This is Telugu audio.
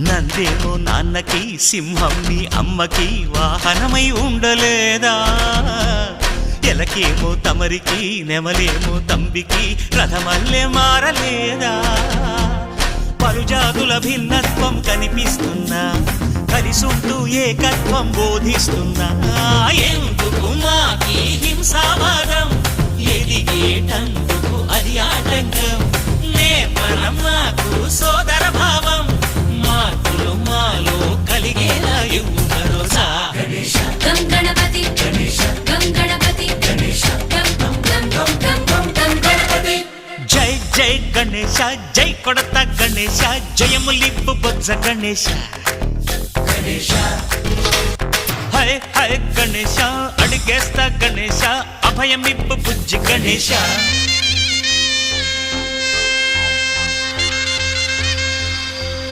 నందేమో నాన్నకి సింహం నీ అమ్మకి వాహనమై ఉండలేదా? ఎలకేమో తమరికి నెమలేమో తంబికి రథమల్లే మారలేదా? పలుజాతుల భిన్నత్వం కనిపిస్తున్నా, కలిసుంటూ ఏకత్వం బోధిస్తున్నా. ఎందుకు మాకి హింసావాదం, ఎదిగేటందుకు అది ఆటంకం. నేపరం మాకు సోదర భావం, మార్పులు మాలో కలిగేలా ఇవ్వు భరోసా. గం గణపతి గం గణపతి గం గం గం గం గం గణపతి. జై జై గణేశ, జై కొడత గణేశ, జయములిప్పు బొజ్జ గణేశ. హై హై గణేశ, అడిగేస్తా గణేశ, అభయమిప్పు బుజ్జి గణేశ.